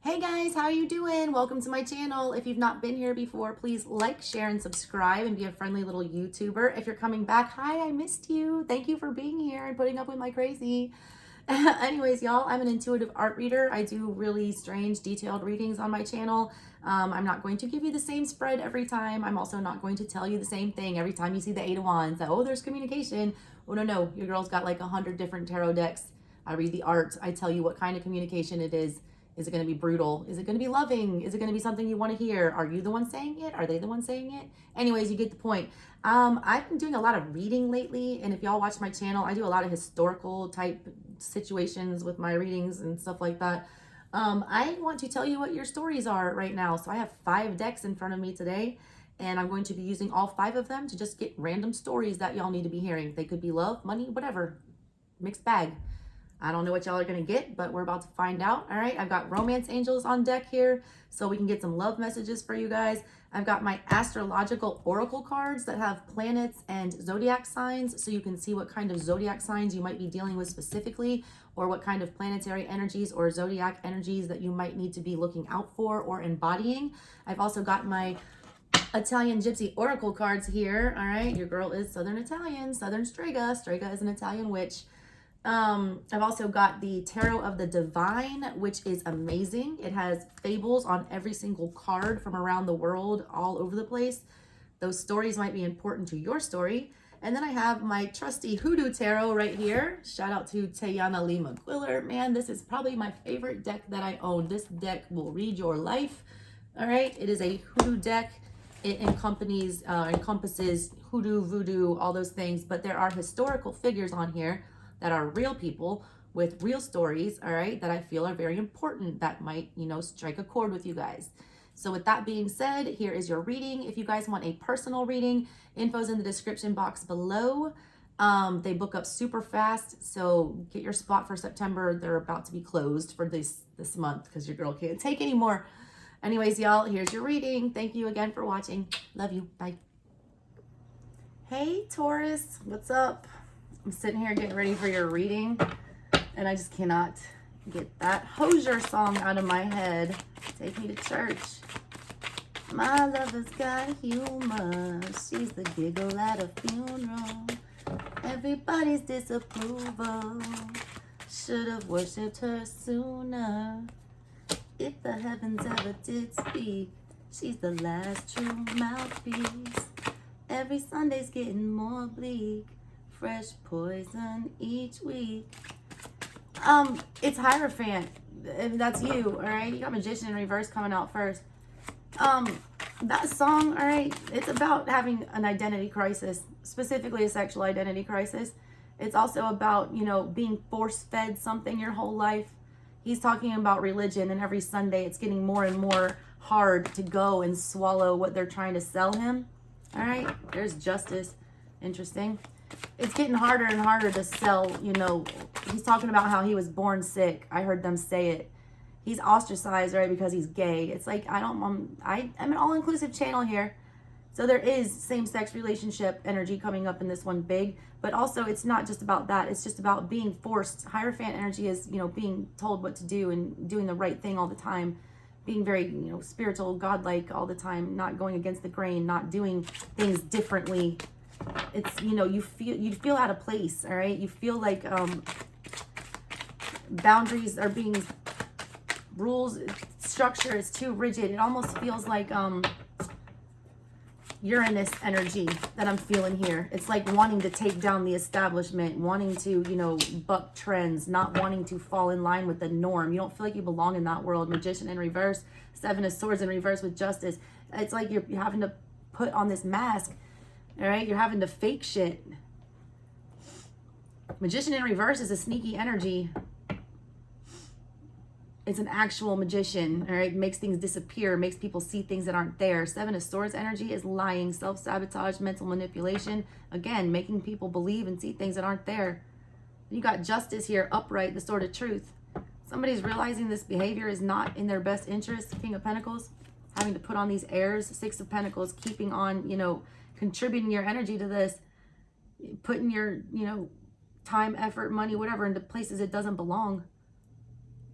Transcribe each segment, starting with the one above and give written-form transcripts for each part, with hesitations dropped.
Hey guys, how are you doing? Welcome to my channel. If you've not been here before, please like, share, and subscribe and be a friendly little YouTuber. If you're coming back, hi, I missed you. Thank you for being here and putting up with my crazy. Anyways, y'all, I'm an intuitive art reader. I do really strange, detailed readings on my channel. I'm not going to give you the same spread every time. I'm also not going to tell you the same thing every time you see the Eight of Wands. Oh, there's communication. Oh, no. Your girl's got like 100 different tarot decks. I read the art. I tell you what kind of communication it is. Is it going to be brutal? Is it going to be loving? Is it going to be something you want to hear? Are you the one saying it? Are they the one saying it? Anyways, you get the point. I've been doing a lot of reading lately, and if y'all watch my channel, I do a lot of historical type situations with my readings and stuff like that. I want to tell you what your stories are right now. So I have 5 decks in front of me today, and I'm going to be using all 5 of them to just get random stories that y'all need to be hearing. They could be love, money, whatever. Mixed bag. I don't know what y'all are going to get, but we're about to find out. All right, I've got romance angels on deck here, so we can get some love messages for you guys. I've got my astrological oracle cards that have planets and zodiac signs, so you can see what kind of zodiac signs you might be dealing with specifically, or what kind of planetary energies or zodiac energies that you might need to be looking out for or embodying. I've also got my Italian Gypsy Oracle cards here. All right, your girl is Southern Italian, ASouthernStrega. Strega is an Italian witch. I've also got the Tarot of the Divine, which is amazing. It has fables on every single card from around the world, all over the place. Those stories might be important to your story. And then I have my trusty Hoodoo Tarot right here. Shout out to Tayana Lee McQuiller. Man, this is probably my favorite deck that I own. This deck will read your life. All right, it is a Hoodoo deck. It encompasses hoodoo, voodoo, all those things, but there are historical figures on here that are real people with real stories, all right, that I feel are very important, that might, strike a chord with you guys. So with that being said, here is your reading. If you guys want a personal reading, info's in the description box below. They book up super fast, so get your spot for September. They're about to be closed for this month because your girl can't take anymore. Anyways, y'all, here's your reading. Thank you again for watching. Love you. Bye. Hey, Taurus, what's up? I'm sitting here getting ready for your reading, and I just cannot get that Hosier song out of my head. Take me to church. My lover's got humor. She's the giggle at a funeral. Everybody's disapproval. Should have worshipped her sooner. If the heavens ever did speak, she's the last true mouthpiece. Every Sunday's getting more bleak. Fresh poison each week. It's Hierophant. That's you, all right? You got Magician in Reverse coming out first. That song, all right, it's about having an identity crisis, specifically a sexual identity crisis. It's also about, being force-fed something your whole life. He's talking about religion, and every Sunday it's getting more and more hard to go and swallow what they're trying to sell him. All right, there's Justice. Interesting. It's getting harder and harder to sell, he's talking about how he was born sick. I heard them say it. He's ostracized, right, because he's gay. It's like, I'm an all-inclusive channel here. So there is same-sex relationship energy coming up in this one big, but also it's not just about that. It's just about being forced. Hierophant energy is, being told what to do and doing the right thing all the time, being very, spiritual, godlike all the time, not going against the grain, not doing things differently. It's, you feel out of place, all right? You feel like boundaries are being, rules, structure is too rigid. It almost feels like Uranus energy that I'm feeling here. It's like wanting to take down the establishment, wanting to, buck trends, not wanting to fall in line with the norm. You don't feel like you belong in that world. Magician in reverse, 7 of Swords in reverse with Justice. It's like you're having to put on this mask. All right, you're having to fake shit. Magician in reverse is a sneaky energy. It's an actual magician, all right? Makes things disappear, makes people see things that aren't there. 7 of Swords energy is lying, self-sabotage, mental manipulation. Again, making people believe and see things that aren't there. You got Justice here, upright, the Sword of Truth. Somebody's realizing this behavior is not in their best interest. King of Pentacles, having to put on these airs. 6 of Pentacles, keeping on, contributing your energy to this, putting your, time, effort, money, whatever, into places it doesn't belong.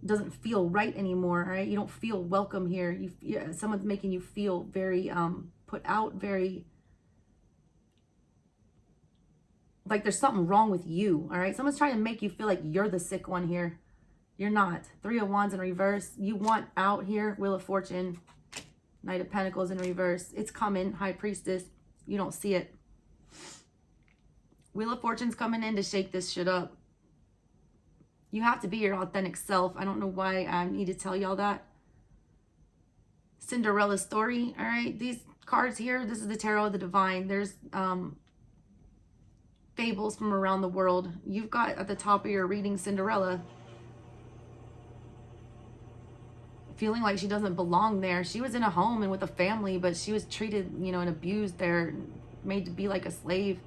doesn't feel right anymore, all right? You don't feel welcome here. Someone's making you feel very put out, very like there's something wrong with you, all right? Someone's trying to make you feel like you're the sick one here. You're not. Three of Wands in reverse. You want out here. Wheel of Fortune. Knight of Pentacles in reverse. It's coming. High Priestess. You don't see it. Wheel of Fortune's coming in to shake this shit up. You have to be your authentic self. I don't know why I need to tell y'all that. Cinderella story. All right. These cards here. This is the Tarot of the Divine. There's fables from around the world. You've got at the top of your reading Cinderella feeling like she doesn't belong there. She was in a home and with a family, but she was treated, you know, and abused there, made to be like a slave.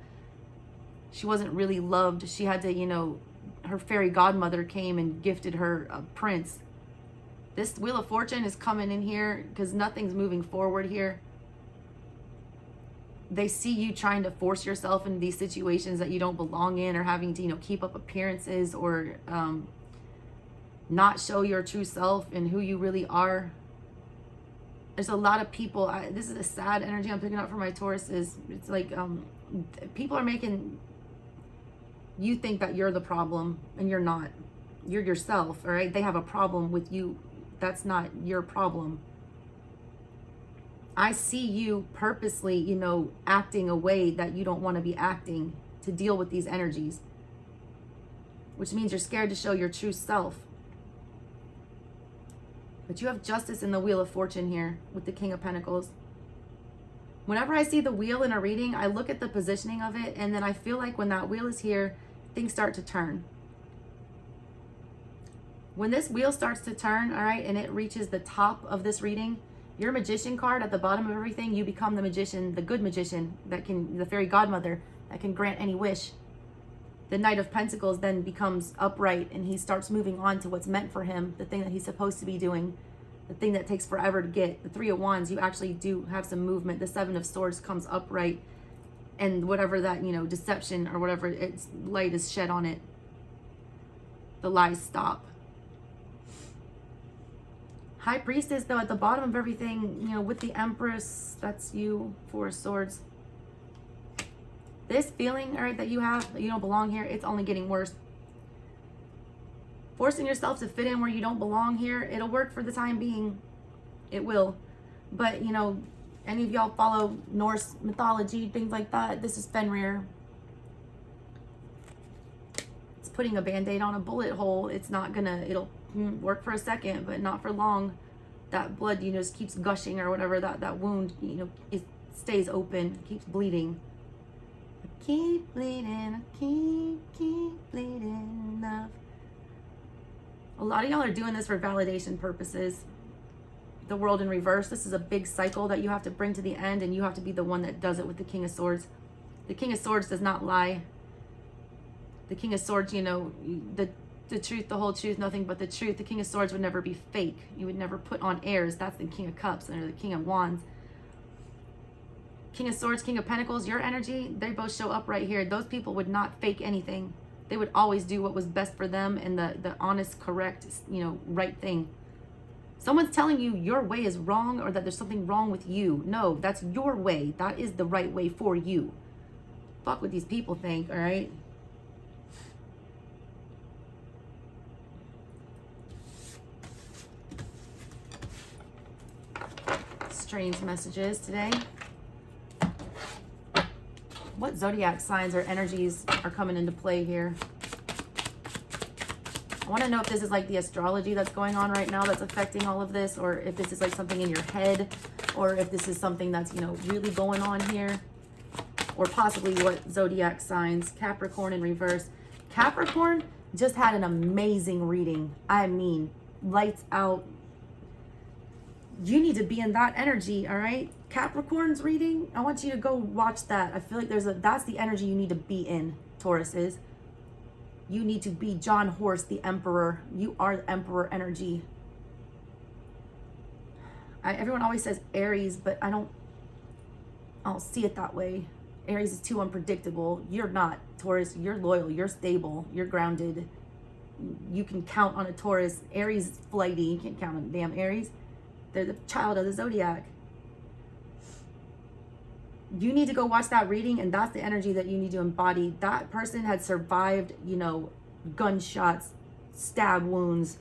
She wasn't really loved. She had to, you know, her fairy godmother came and gifted her a prince. This Wheel of Fortune is coming in here because nothing's moving forward here. They see you trying to force yourself into these situations that you don't belong in, or having to, you know, keep up appearances, or not show your true self and who you really are. There's a lot of people, this is a sad energy I'm picking up for my Tauruses. It's like people are making you think that you're the problem, and you're not. You're yourself, all right? They have a problem with you. That's not your problem. I see you purposely, you know, acting a way that you don't want to be acting to deal with these energies, which means you're scared to show your true self. But you have Justice in the Wheel of Fortune here with the King of Pentacles. Whenever I see the wheel in a reading, I look at the positioning of it, and then I feel like when that wheel is here, things start to turn. When this wheel starts to turn, all right, and it reaches the top of this reading, your Magician card at the bottom of everything, you become the magician, the good magician, that can, the fairy godmother, that can grant any wish. The Knight of Pentacles then becomes upright, and he starts moving on to what's meant for him, the thing that he's supposed to be doing, the thing that takes forever to get. The Three of Wands, you actually do have some movement. The Seven of Swords comes upright, and whatever that, you know, deception or whatever, it's light is shed on it. The lies stop. High Priestess, though, at the bottom of everything, you know, with the Empress, that's you, Four of Swords. This feeling, all right, that you have, that you don't belong here, it's only getting worse. Forcing yourself to fit in where you don't belong here, it'll work for the time being. It will. But, you know, any of y'all follow Norse mythology, things like that, this is Fenrir. It's putting a Band-Aid on a bullet hole. It's not gonna, it'll work for a second, but not for long. That blood, you know, just keeps gushing, or whatever, that wound, you know, it stays open, keeps bleeding. Keep bleeding, keep bleeding enough. A lot of y'all are doing this for validation purposes. The World in reverse, this is a big cycle that you have to bring to the end, and you have to be the one that does it with the King of Swords. The King of Swords does not lie. The King of Swords, you know, the truth, the whole truth, nothing but the truth. The King of Swords would never be fake. You would never put on airs. That's the King of Cups, or the King of Wands. King of Swords, King of Pentacles, your energy, they both show up right here. Those people would not fake anything. They would always do what was best for them, and the honest, correct, you know, right thing. Someone's telling you your way is wrong, or that there's something wrong with you. No, that's your way. That is the right way for you. Fuck what these people think, all right? Strange messages today. What zodiac signs or energies are coming into play here? I want to know if this is like the astrology that's going on right now that's affecting all of this, or if this is like something in your head, or if this is something that's, you know, really going on here, or possibly what zodiac signs. Capricorn in reverse. Capricorn just had an amazing reading. I mean, lights out. You need to be in that energy, all right? Capricorn's reading, I want you to go watch that. I feel like that's the energy you need to be in, Taurus is. You need to be John Horse, the Emperor. You are the Emperor energy. Everyone always says Aries, but I don't see it that way. Aries is too unpredictable. You're not, Taurus. You're loyal. You're stable. You're grounded. you can count on a Taurus. Aries is flighty. You can't count on damn Aries. They're the child of the zodiac. You need to go watch that reading, and that's the energy that you need to embody. That person had survived, you know, gunshots, stab wounds,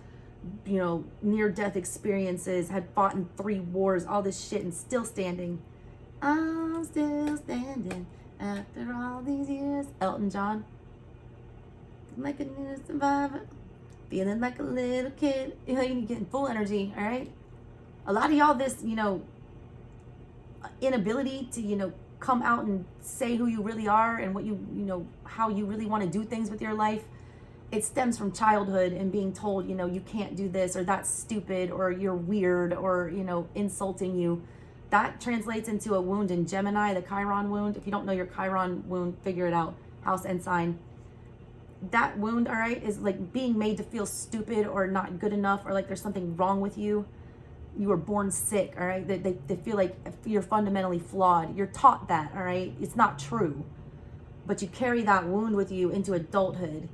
you know, near-death experiences, had fought in 3 wars, all this shit, and still standing. I'm still standing after all these years. Elton John. Like a new survivor, feeling like a little kid. You know, you're getting full energy, all right? A lot of y'all, this, you know, inability to, you know, come out and say who you really are and what you know, how you really want to do things with your life. It stems from childhood and being told, you know, you can't do this, or that's stupid, or you're weird, or, you know, insulting you. That translates into a wound in Gemini, the Chiron wound. If you don't know your Chiron wound, figure it out. House and sign. That wound, all right, is like being made to feel stupid or not good enough, or like there's something wrong with you. You were born sick, all right? They feel like you're fundamentally flawed. You're taught that, all right? It's not true. But you carry that wound with you into adulthood,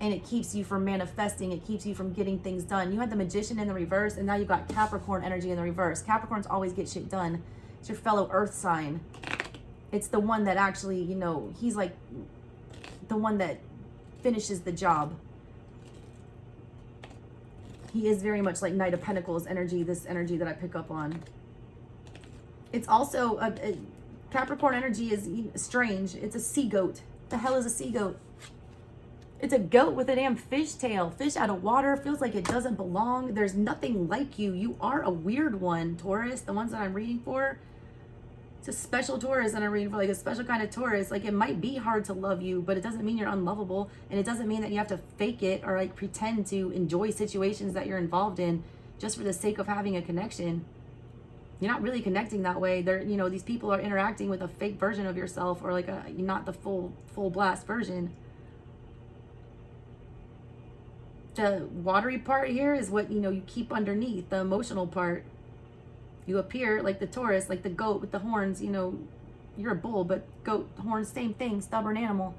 and it keeps you from manifesting. It keeps you from getting things done. You had the Magician in the reverse, and now you've got Capricorn energy in the reverse. Capricorns always get shit done. It's your fellow earth sign. It's the one that actually, you know, he's like the one that finishes the job. He is very much like Knight of Pentacles energy, this energy that I pick up on. It's also, Capricorn energy is strange. It's a sea goat. The hell is a sea goat? It's a goat with a damn fish tail. Fish out of water, feels like it doesn't belong. There's nothing like you. You are a weird one, Taurus. The ones that I'm reading for, it's a special Taurus that I'm reading for, like a special kind of Taurus. Like, it might be hard to love you, but it doesn't mean you're unlovable. And it doesn't mean that you have to fake it or like pretend to enjoy situations that you're involved in just for the sake of having a connection. You're not really connecting that way. They're, you know, these people are interacting with a fake version of yourself, or like a, not the full blast version. The watery part here is what, you know, you keep underneath, the emotional part. You appear like the Taurus, like the goat with the horns, you know, you're a bull, but goat, horns, same thing, stubborn animal.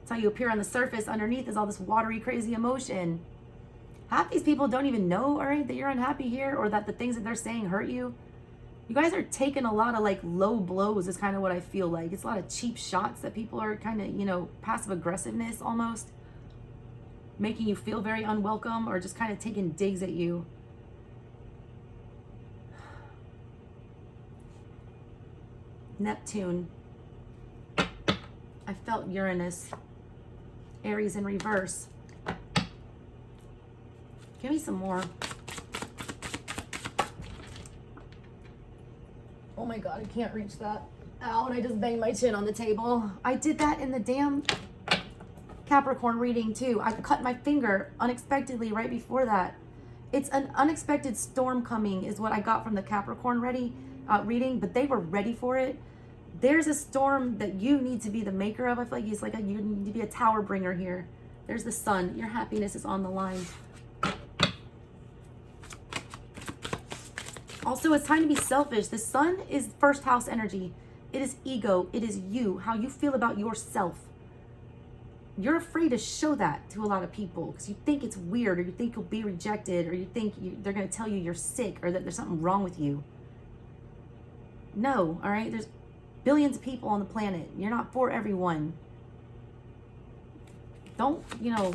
That's how you appear on the surface. Underneath is all this watery, crazy emotion. Half these people don't even know, all right, that you're unhappy here, or that the things that they're saying hurt you. You guys are taking a lot of like low blows is kind of what I feel like. It's a lot of cheap shots that people are kind of, you know, passive aggressiveness almost. Making you feel very unwelcome, or just kind of taking digs at you. Neptune. I felt Uranus. Aries in reverse. Give me some more. Oh my God, I can't reach that. Ow, and I just banged my chin on the table. I did that in the damn Capricorn reading too. I cut my finger unexpectedly right before that. It's an unexpected storm coming is what I got from the Capricorn reading, but they were ready for it. There's a storm that you need to be the maker of. I feel like it's like you need to be a tower bringer here. There's the sun. Your happiness is on the line. Also, it's time to be selfish. The sun is first house energy. It is ego. It is you, how you feel about yourself. You're afraid to show that to a lot of people because you think it's weird, or you think you'll be rejected, or you think they're going to tell you you're sick, or that there's something wrong with you. No, all right? There's billions of people on the planet. You're not for everyone. Don't, you know,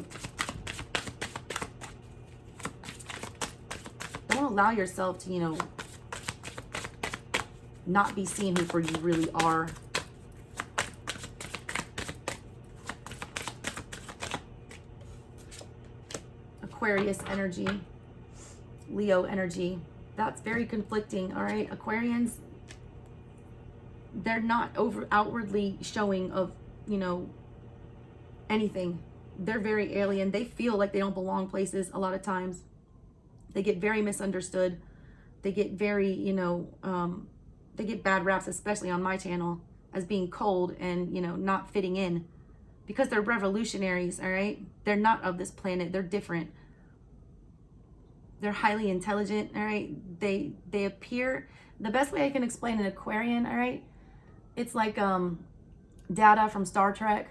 don't allow yourself to, you know, not be seen for who you really are. Aquarius energy, Leo energy. That's very conflicting, all right? Aquarians, they're not outwardly showing of, you know, anything. They're very alien. They feel like they don't belong places a lot of times. They get very misunderstood. They get very, you know, they get bad raps, especially on my channel, as being cold and, you know, not fitting in. Because they're revolutionaries, all right? They're not of this planet. They're different. They're highly intelligent, all right? They appear, the best way I can explain an Aquarian, all right? It's like Data from Star Trek.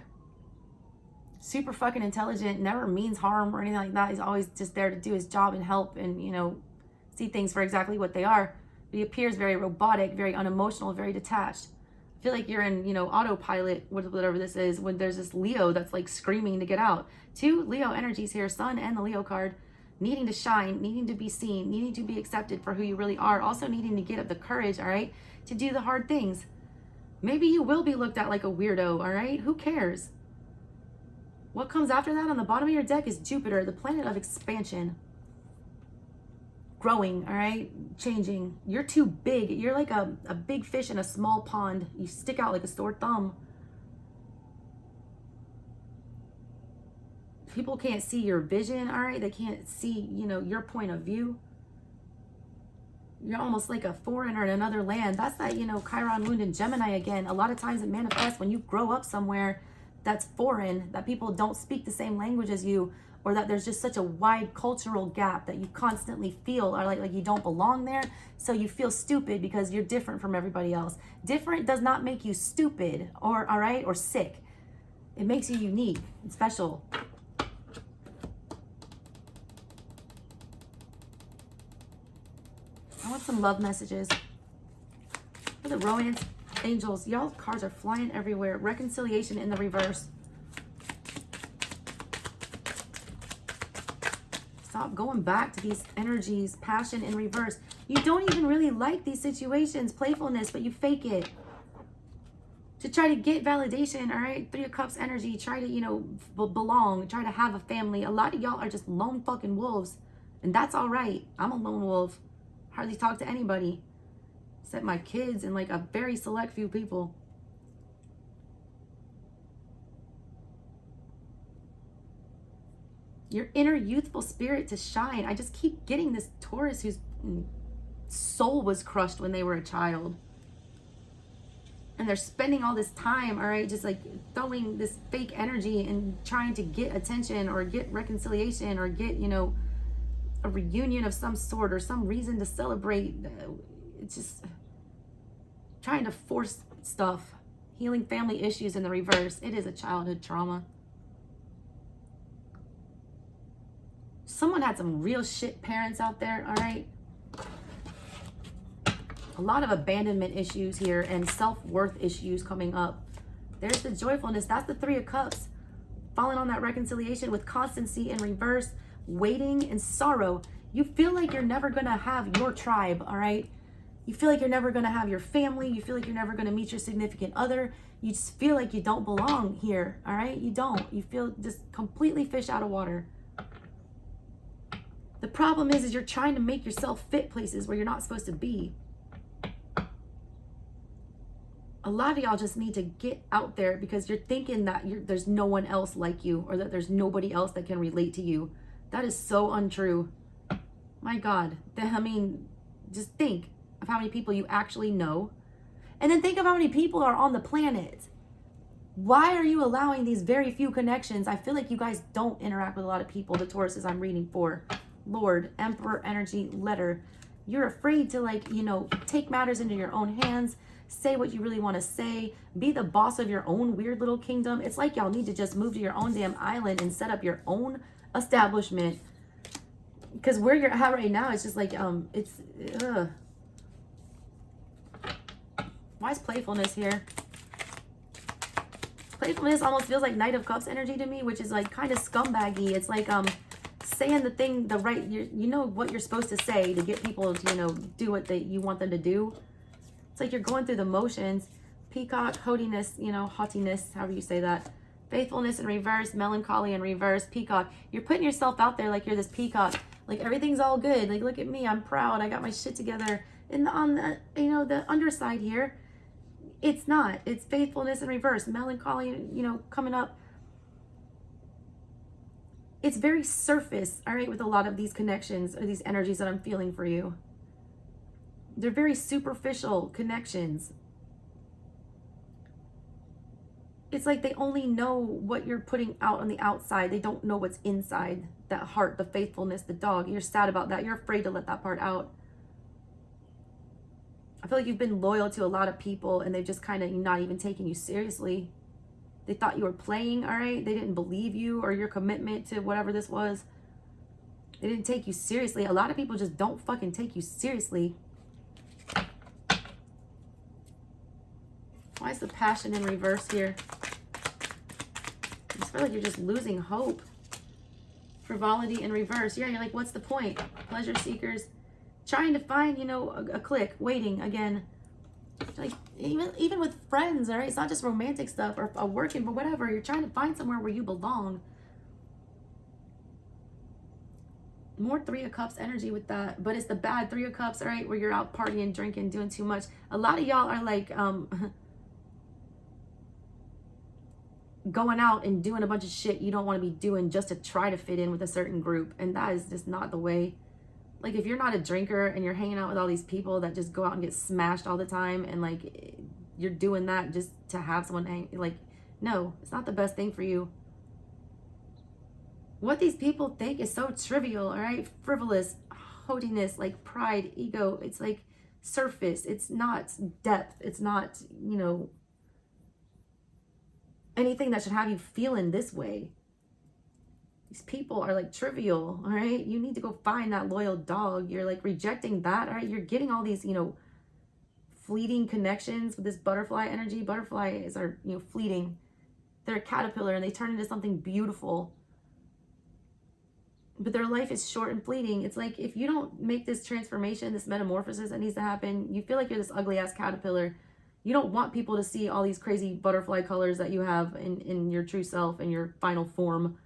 super fucking intelligent, never means harm or anything like that. He's always just there to do his job and help and, you know, see things for exactly what they are. But he appears very robotic, very unemotional, very detached. I feel like you're in, you know, autopilot, whatever this is, when there's this Leo that's like screaming to get out. 2 Leo energies here, Sun and the Leo card, needing to shine, needing to be seen, needing to be accepted for who you really are, also needing to get up the courage, all right, to do the hard things. Maybe you will be looked at like a weirdo, all right? Who cares? What comes after that on the bottom of your deck is Jupiter, the planet of expansion. Growing, all right? Changing. You're too big. You're like a big fish in a small pond. You stick out like a sore thumb. People can't see your vision, all right? They can't see, you know, your point of view. You're almost like a foreigner in another land. That's that, you know, Chiron wound in Gemini again. A lot of times it manifests when you grow up somewhere that's foreign, that people don't speak the same language as you, or that there's just such a wide cultural gap that you constantly feel or like you don't belong there. So you feel stupid because you're different from everybody else. Different does not make you stupid or, all right, or sick. It makes you unique and special. I want some love messages for the romance angels. Y'all cards are flying everywhere. Reconciliation in the reverse. Stop going back to these energies. Passion in reverse. You don't even really like these situations. Playfulness, but you fake it to try to get validation. All right, 3 of Cups energy. Try to, you know, belong. Try to have a family. A lot of y'all are just lone fucking wolves, and that's all right. I'm a lone wolf. Hardly talk to anybody except my kids and like a very select few people. Your inner youthful spirit to shine. I just keep getting this Taurus whose soul was crushed when they were a child. And they're spending all this time, all right, just like throwing this fake energy and trying to get attention or get reconciliation or get, you know, a reunion of some sort or some reason to celebrate. It's just trying to force stuff. Healing family issues in the reverse. It is a childhood trauma. Someone had some real shit parents out there, all right? A lot of abandonment issues here and self-worth issues coming up. There's the joyfulness. That's the 3 of Cups. Falling on that reconciliation with constancy in reverse. Waiting and sorrow. You feel like you're never gonna have your tribe, all right? You feel like you're never gonna have your family. You feel like you're never gonna meet your significant other. You just feel like you don't belong here, all right? You don't. You feel just completely fish out of water. The problem is you're trying to make yourself fit places where you're not supposed to be. A lot of y'all just need to get out there because you're thinking that there's no one else like you or that there's nobody else that can relate to you. That is so untrue. My God. I mean, just think of how many people you actually know. And then think of how many people are on the planet. Why are you allowing these very few connections? I feel like you guys don't interact with a lot of people, the Tauruses I'm reading for. Lord, Emperor energy, letter. You're afraid to, like, you know, take matters into your own hands. Say what you really want to say. Be the boss of your own weird little kingdom. It's like y'all need to just move to your own damn island and set up your own establishment, because where you're at right now, it's just like it's why is playfulness here? Playfulness almost feels like Knight of Cups energy to me, which is like kind of scumbaggy. It's like saying the thing the right, you know what you're supposed to say to get people to, you know, do what you want them to do. It's like you're going through the motions. Peacock, haughtiness, you know, haughtiness, however you say that. Faithfulness in reverse, melancholy in reverse, peacock. You're putting yourself out there like you're this peacock. Like everything's all good. Like, look at me, I'm proud. I got my shit together. And on the, you know, the underside here, it's not. It's faithfulness in reverse, melancholy, you know, coming up. It's very surface, all right, with a lot of these connections or these energies that I'm feeling for you. They're very superficial connections. It's like they only know what you're putting out on the outside. They don't know what's inside. That heart, the faithfulness, the dog. You're sad about that. You're afraid to let that part out. I feel like you've been loyal to a lot of people and they've just kind of not even taken you seriously. They thought you were playing, all right? They didn't believe you or your commitment to whatever this was. They didn't take you seriously. A lot of people just don't fucking take you seriously. Why is the passion in reverse here? I just feel like you're just losing hope. Frivolity in reverse. Yeah, you're like, what's the point? Pleasure seekers. Trying to find, you know, a click. Waiting again. Like, even with friends, all right? It's not just romantic stuff or working, but whatever. You're trying to find somewhere where you belong. More Three of Cups energy with that. But it's the bad Three of Cups, all right? Where you're out partying, drinking, doing too much. A lot of y'all are like, going out and doing a bunch of shit you don't want to be doing just to try to fit in with a certain group. And that is just not the way. Like, if you're not a drinker and you're hanging out with all these people that just go out and get smashed all the time, and like you're doing that just to have someone hang, like, no, it's not the best thing for you. What these people think is so trivial, all right? Frivolous, haughtiness, like pride, ego. It's like surface. It's not depth. It's not, you know, anything that should have you feeling this way. These people are like trivial, all right? You need to go find that loyal dog. You're like rejecting that, all right? You're getting all these, you know, fleeting connections with this butterfly energy. Butterflies are, you know, fleeting. They're a caterpillar and they turn into something beautiful. But their life is short and fleeting. It's like, if you don't make this transformation, this metamorphosis that needs to happen, you feel like you're this ugly ass caterpillar. You don't want people to see all these crazy butterfly colors that you have in your true self and your final form.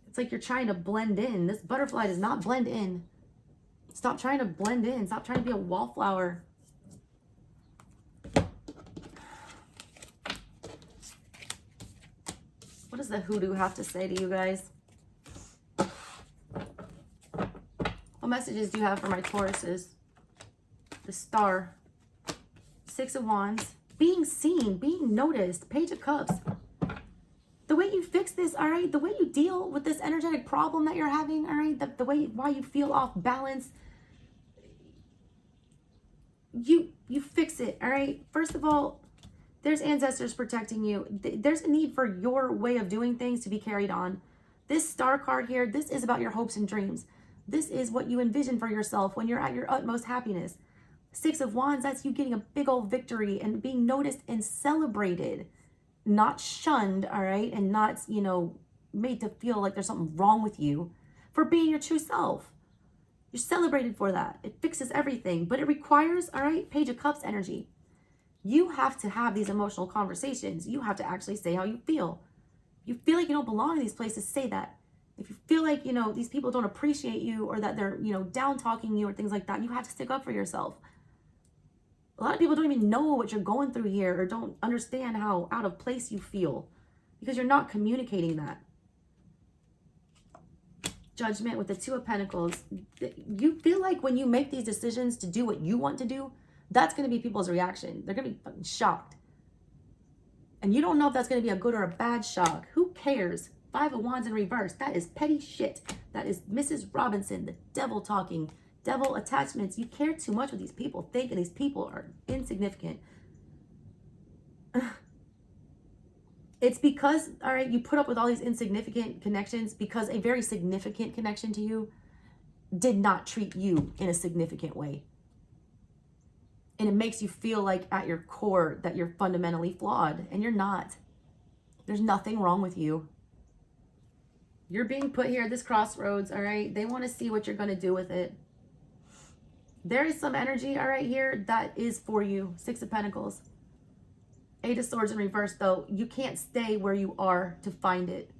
It's like you're trying to blend in. This butterfly does not blend in. Stop trying to blend in. Stop trying to be a wallflower. What does the hoodoo have to say to you guys? What messages do you have for my Tauruses? The Star. Six of Wands. Being seen, being noticed. Page of Cups. The way you fix this, all right? The way you deal with this energetic problem that you're having, all right? The way why you feel off balance. You fix it, all right? First of all, there's ancestors protecting you. There's a need for your way of doing things to be carried on. This Star card here, this is about your hopes and dreams. This is what you envision for yourself when you're at your utmost happiness. Six of Wands, that's you getting a big old victory and being noticed and celebrated, not shunned, all right? And not, you know, made to feel like there's something wrong with you for being your true self. You're celebrated for that. It fixes everything, but it requires, all right, Page of Cups energy. You have to have these emotional conversations. You have to actually say how you feel. If you feel like you don't belong in these places, say that. If you feel like, you know, these people don't appreciate you or that they're, you know, down talking you or things like that, you have to stick up for yourself. A lot of people don't even know what you're going through here or don't understand how out of place you feel because you're not communicating that. Judgment with the Two of Pentacles. You feel like when you make these decisions to do what you want to do, that's going to be people's reaction. They're going to be fucking shocked. And you don't know if that's going to be a good or a bad shock. Who cares? Five of Wands in reverse. That is petty shit. That is Mrs. Robinson, the devil talking. Devil attachments. You care too much what these people think, and these people are insignificant. It's because, all right, you put up with all these insignificant connections because a very significant connection to you did not treat you in a significant way. And it makes you feel like at your core that you're fundamentally flawed, and you're not. There's nothing wrong with you. You're being put here at this crossroads, all right? They want to see what you're going to do with it. There is some energy, all right, here that is for you. Six of Pentacles. Eight of Swords in reverse, though. You can't stay where you are to find it.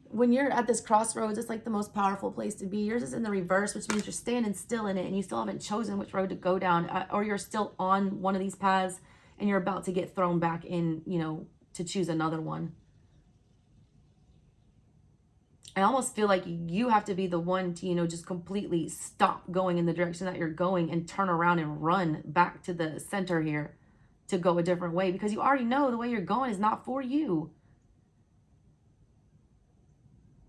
When you're at this crossroads, it's like the most powerful place to be. Yours is in the reverse, which means you're standing still in it and you still haven't chosen which road to go down, or you're still on one of these paths and you're about to get thrown back in, you know, to choose another one. I almost feel like you have to be the one to, you know, just completely stop going in the direction that you're going and turn around and run back to the center here to go a different way, because you already know the way you're going is not for you.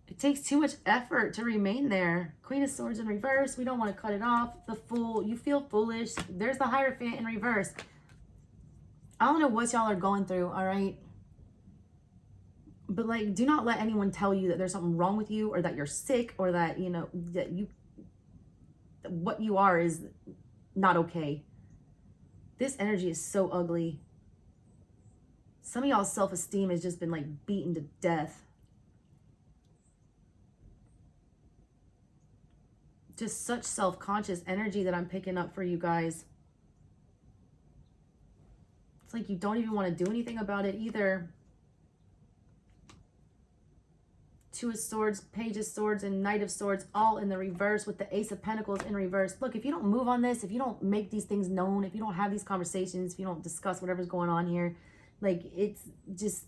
It takes too much effort to remain there. Queen of Swords in reverse. We don't want to cut it off. The Fool. You feel foolish. There's the Hierophant in reverse. I don't know what y'all are going through, all right? But like, do not let anyone tell you that there's something wrong with you, or that you're sick, or that, you know, that what you are is not okay. This energy is so ugly. Some of y'all's self-esteem has just been like beaten to death. Just such self-conscious energy that I'm picking up for you guys. It's like you don't even want to do anything about it either. Two of Swords, Page of Swords, and Knight of Swords all in the reverse, with the Ace of Pentacles in reverse. Look, if you don't move on this, if you don't make these things known, if you don't have these conversations, if you don't discuss whatever's going on here, like, it's just,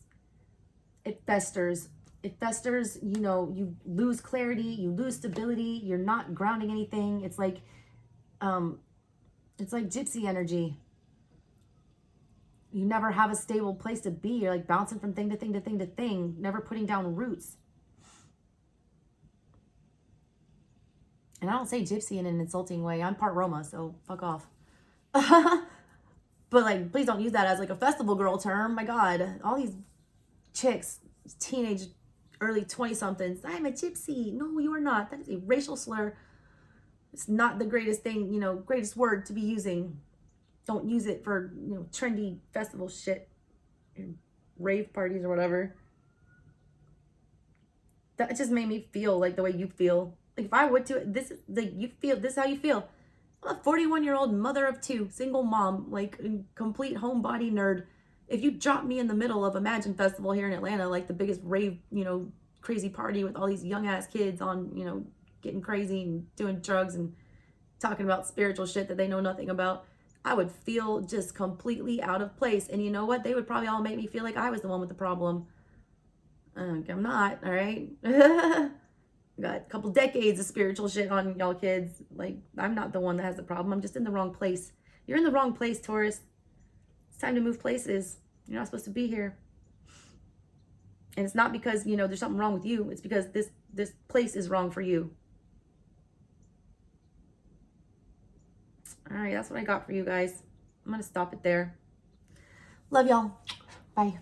it festers. It festers, you know, you lose clarity, you lose stability, you're not grounding anything. It's like gypsy energy. You never have a stable place to be. You're like bouncing from thing to thing to thing to thing, never putting down roots. And I don't say gypsy in an insulting way. I'm part Roma, so fuck off. But like, please don't use that as like a festival girl term. My God, all these chicks, teenage, early 20-somethings, I'm a gypsy. No, you are not. That is a racial slur. It's not the greatest thing, you know, greatest word to be using. Don't use it for, you know, trendy festival shit, rave parties or whatever. That just made me feel like the way you feel. Like, if I would to it, this is like, you feel, this is how you feel. I'm a 41-year-old mother of two, single mom, like complete homebody nerd. If you drop me in the middle of Imagine Festival here in Atlanta, like the biggest rave, you know, crazy party with all these young ass kids on, you know, getting crazy and doing drugs and talking about spiritual shit that they know nothing about, I would feel just completely out of place. And you know what? They would probably all make me feel like I was the one with the problem. I'm not, all right? Got a couple decades of spiritual shit on y'all kids. Like, I'm not the one that has the problem. I'm just in the wrong place. You're in the wrong place, Taurus. It's time to move places. You're not supposed to be here. And it's not because, you know, there's something wrong with you. It's because this place is wrong for you. All right, that's what I got for you guys. I'm going to stop it there. Love y'all. Bye.